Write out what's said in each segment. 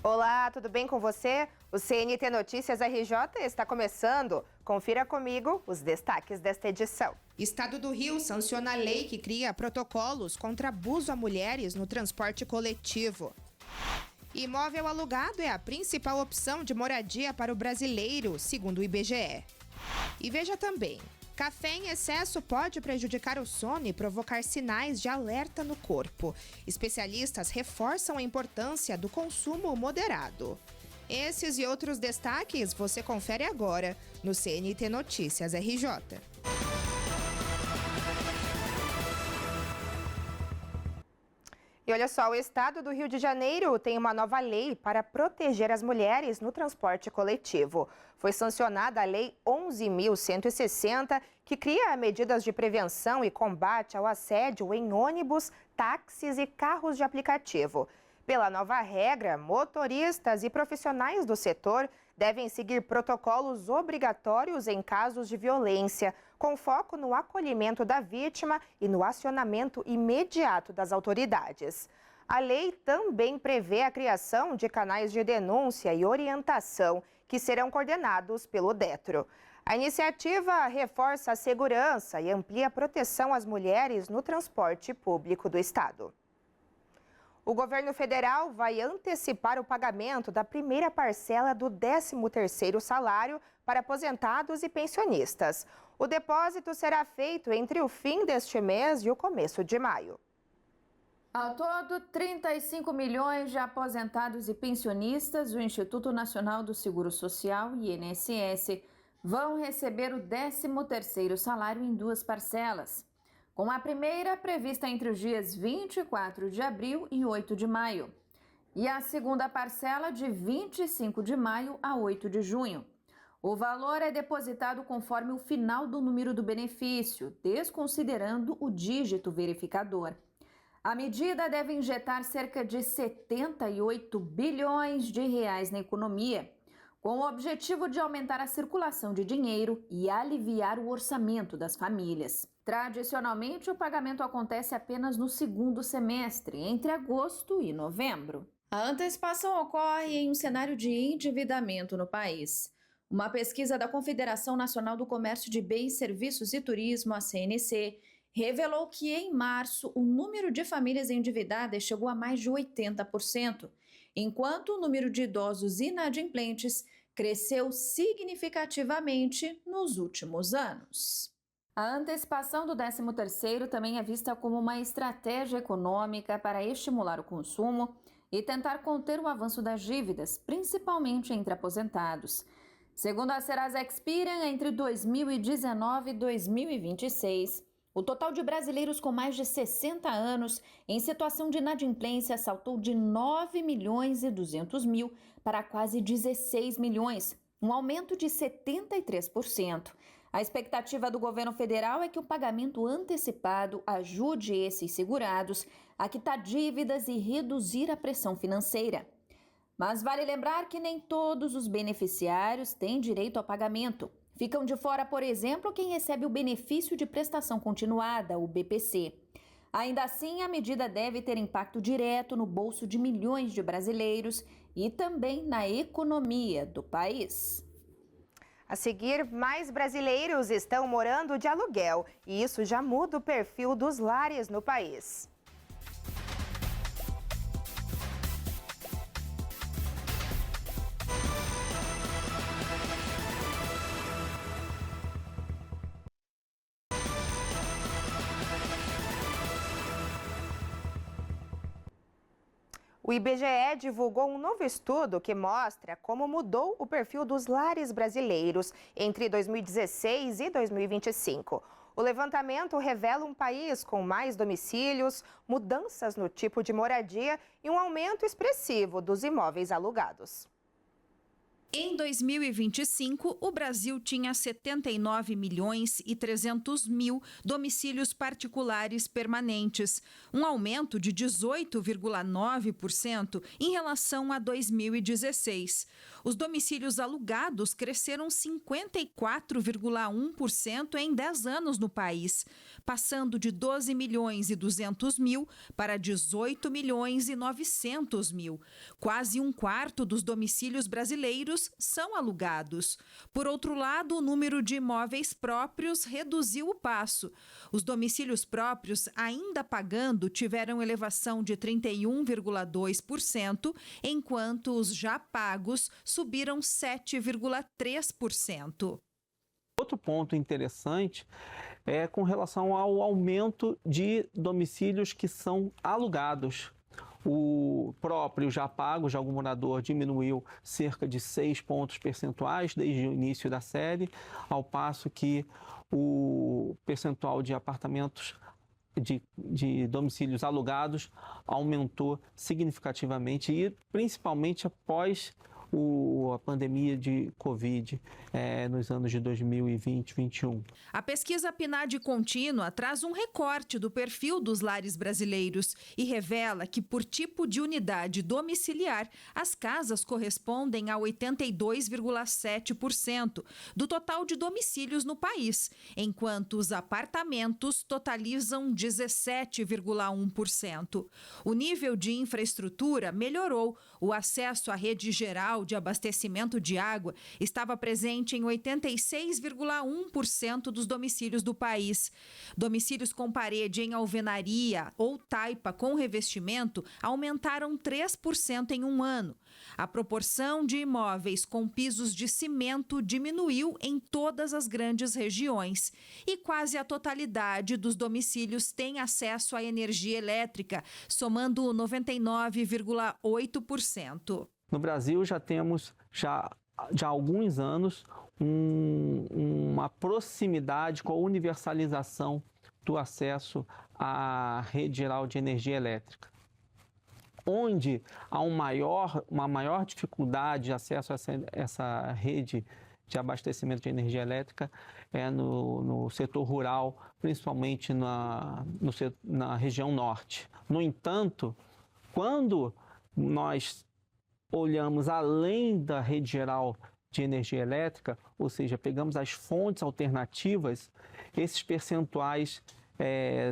Olá, tudo bem com você? O CNT Notícias RJ está começando. Confira comigo os destaques desta edição. Estado do Rio sanciona a lei que cria protocolos contra abuso a mulheres no transporte coletivo. Imóvel alugado é a principal opção de moradia para o brasileiro, segundo o IBGE. E veja também, café em excesso pode prejudicar o sono e provocar sinais de alerta no corpo. Especialistas reforçam a importância do consumo moderado. Esses e outros destaques você confere agora no CNT Notícias RJ. E olha só, o estado do Rio de Janeiro tem uma nova lei para proteger as mulheres no transporte coletivo. Foi sancionada a Lei 11.160, que cria medidas de prevenção e combate ao assédio em ônibus, táxis e carros de aplicativo. Pela nova regra, motoristas e profissionais do setor devem seguir protocolos obrigatórios em casos de violência, com foco no acolhimento da vítima e no acionamento imediato das autoridades. A lei também prevê a criação de canais de denúncia e orientação, que serão coordenados pelo Detro. A iniciativa reforça a segurança e amplia a proteção às mulheres no transporte público do estado. O governo federal vai antecipar o pagamento da primeira parcela do 13º salário para aposentados e pensionistas. O depósito será feito entre o fim deste mês e o começo de maio. Ao todo, 35 milhões de aposentados e pensionistas do Instituto Nacional do Seguro Social, INSS, vão receber o 13º salário em duas parcelas, com a primeira prevista entre os dias 24 de abril e 8 de maio, e a segunda parcela de 25 de maio a 8 de junho. O valor é depositado conforme o final do número do benefício, desconsiderando o dígito verificador. A medida deve injetar cerca de 78 bilhões de reais na economia, com o objetivo de aumentar a circulação de dinheiro e aliviar o orçamento das famílias. Tradicionalmente, o pagamento acontece apenas no segundo semestre, entre agosto e novembro. A antecipação ocorre em um cenário de endividamento no país. Uma pesquisa da Confederação Nacional do Comércio de Bens, Serviços e Turismo, a CNC, revelou que em março o número de famílias endividadas chegou a mais de 80%, enquanto o número de idosos inadimplentes cresceu significativamente nos últimos anos. A antecipação do 13º também é vista como uma estratégia econômica para estimular o consumo e tentar conter o avanço das dívidas, principalmente entre aposentados. Segundo a Serasa Experian, entre 2019 e 2026, o total de brasileiros com mais de 60 anos em situação de inadimplência saltou de 9 milhões e 200 mil para quase 16 milhões, um aumento de 73%. A expectativa do governo federal é que o pagamento antecipado ajude esses segurados a quitar dívidas e reduzir a pressão financeira. Mas vale lembrar que nem todos os beneficiários têm direito ao pagamento. Ficam de fora, por exemplo, quem recebe o benefício de prestação continuada, o BPC. Ainda assim, a medida deve ter impacto direto no bolso de milhões de brasileiros e também na economia do país. A seguir, mais brasileiros estão morando de aluguel e isso já muda o perfil dos lares no país. O IBGE divulgou um novo estudo que mostra como mudou o perfil dos lares brasileiros entre 2016 e 2025. O levantamento revela um país com mais domicílios, mudanças no tipo de moradia e um aumento expressivo dos imóveis alugados. Em 2025, o Brasil tinha 79 milhões e 300 mil domicílios particulares permanentes, um aumento de 18,9% em relação a 2016. Os domicílios alugados cresceram 54,1% em 10 anos no país, passando de 12 milhões e 200 mil para 18 milhões e 900 mil. Quase um quarto dos domicílios brasileiros são alugados. Por outro lado, o número de imóveis próprios reduziu o passo. Os domicílios próprios, ainda pagando, tiveram elevação de 31,2%, enquanto os já pagos subiram 7,3%. Outro ponto interessante é com relação ao aumento de domicílios que são alugados. O próprio já pago, já algum morador, diminuiu cerca de 6 pontos percentuais desde o início da série, ao passo que o percentual de apartamentos de domicílios alugados aumentou significativamente e principalmente após a pandemia de Covid nos anos de 2020 e 2021. A pesquisa PNAD contínua traz um recorte do perfil dos lares brasileiros e revela que, por tipo de unidade domiciliar, as casas correspondem a 82,7% do total de domicílios no país, enquanto os apartamentos totalizam 17,1%. O nível de infraestrutura melhorou. O acesso à rede geral de abastecimento de água estava presente em 86,1% dos domicílios do país. Domicílios com parede em alvenaria ou taipa com revestimento aumentaram 3% em um ano. A proporção de imóveis com pisos de cimento diminuiu em todas as grandes regiões. E quase a totalidade dos domicílios tem acesso à energia elétrica, somando 99,8%. No Brasil já temos já há alguns anos uma proximidade com a universalização do acesso à rede geral de energia elétrica. Onde há uma maior dificuldade de acesso a essa rede de abastecimento de energia elétrica é no setor rural, principalmente na região norte. No entanto, quando nós olhamos além da rede geral de energia elétrica, ou seja, pegamos as fontes alternativas, esses percentuais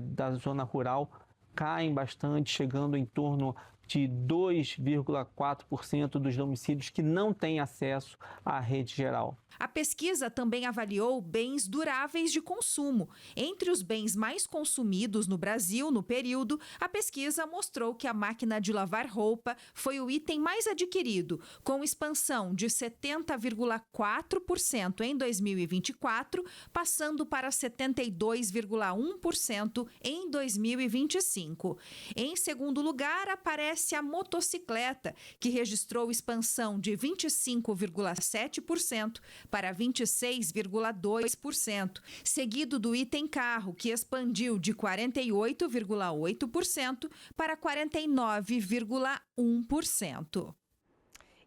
da zona rural caem bastante, chegando em torno de 2,4% dos domicílios que não têm acesso à rede geral. A pesquisa também avaliou bens duráveis de consumo. Entre os bens mais consumidos no Brasil no período, a pesquisa mostrou que a máquina de lavar roupa foi o item mais adquirido, com expansão de 70,4% em 2024, passando para 72,1% em 2025. Em segundo lugar, aparece a motocicleta, que registrou expansão de 25,7% para 26,2%, seguido do item carro, que expandiu de 48,8% para 49,1%.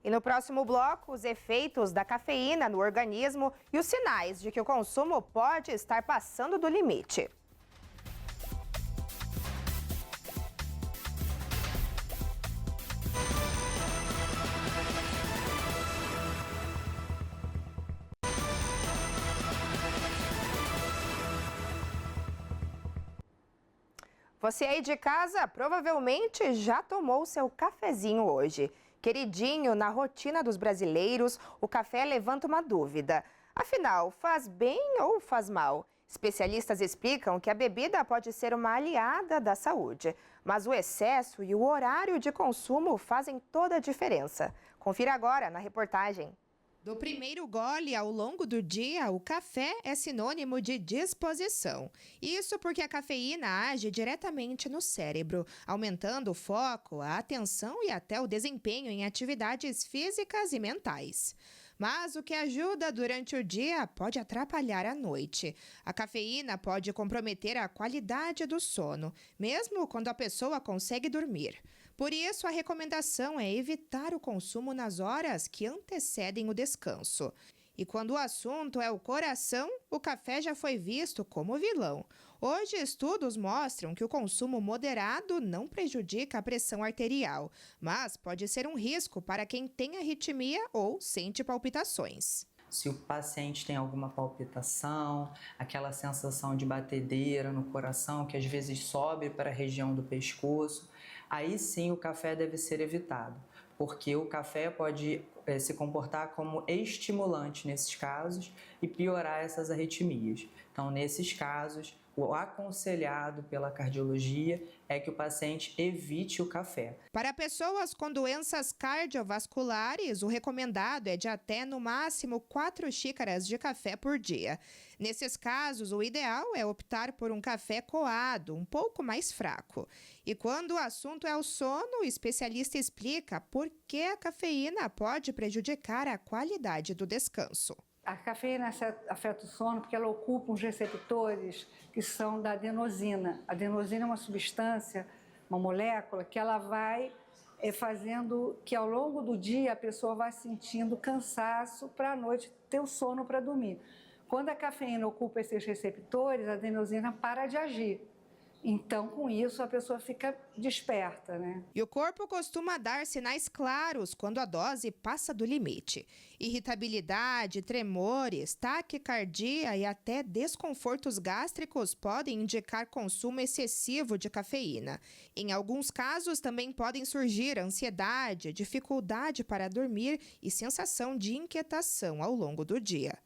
E no próximo bloco, os efeitos da cafeína no organismo e os sinais de que o consumo pode estar passando do limite. Você aí de casa provavelmente já tomou seu cafezinho hoje. Queridinho na rotina dos brasileiros, o café levanta uma dúvida. Afinal, faz bem ou faz mal? Especialistas explicam que a bebida pode ser uma aliada da saúde, mas o excesso e o horário de consumo fazem toda a diferença. Confira agora na reportagem. Do primeiro gole ao longo do dia, o café é sinônimo de disposição. Isso porque a cafeína age diretamente no cérebro, aumentando o foco, a atenção e até o desempenho em atividades físicas e mentais. Mas o que ajuda durante o dia pode atrapalhar à noite. A cafeína pode comprometer a qualidade do sono, mesmo quando a pessoa consegue dormir. Por isso, a recomendação é evitar o consumo nas horas que antecedem o descanso. E quando o assunto é o coração, o café já foi visto como vilão. Hoje, estudos mostram que o consumo moderado não prejudica a pressão arterial, mas pode ser um risco para quem tem arritmia ou sente palpitações. Se o paciente tem alguma palpitação, aquela sensação de batedeira no coração, que às vezes sobe para a região do pescoço, aí sim o café deve ser evitado, porque o café pode se comportar como estimulante nesses casos e piorar essas arritmias. Então, nesses casos, o aconselhado pela cardiologia é que o paciente evite o café. Para pessoas com doenças cardiovasculares, o recomendado é de até, no máximo, 4 xícaras de café por dia. Nesses casos, o ideal é optar por um café coado, um pouco mais fraco. E quando o assunto é o sono, o especialista explica por que a cafeína pode prejudicar a qualidade do descanso. A cafeína afeta o sono porque ela ocupa uns receptores que são da adenosina. A adenosina é uma substância, uma molécula, que ela vai fazendo que ao longo do dia a pessoa vai sentindo cansaço para à noite ter o sono para dormir. Quando a cafeína ocupa esses receptores, a adenosina para de agir. Então, com isso, a pessoa fica desperta, né? E o corpo costuma dar sinais claros quando a dose passa do limite. Irritabilidade, tremores, taquicardia e até desconfortos gástricos podem indicar consumo excessivo de cafeína. Em alguns casos, também podem surgir ansiedade, dificuldade para dormir e sensação de inquietação ao longo do dia.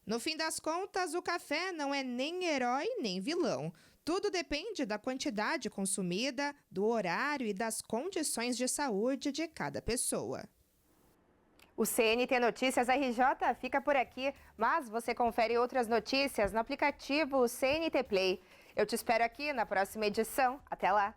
No fim das contas, o café não é nem herói nem vilão. Tudo depende da quantidade consumida, do horário e das condições de saúde de cada pessoa. O CNT Notícias RJ fica por aqui, mas você confere outras notícias no aplicativo CNT Play. Eu te espero aqui na próxima edição. Até lá!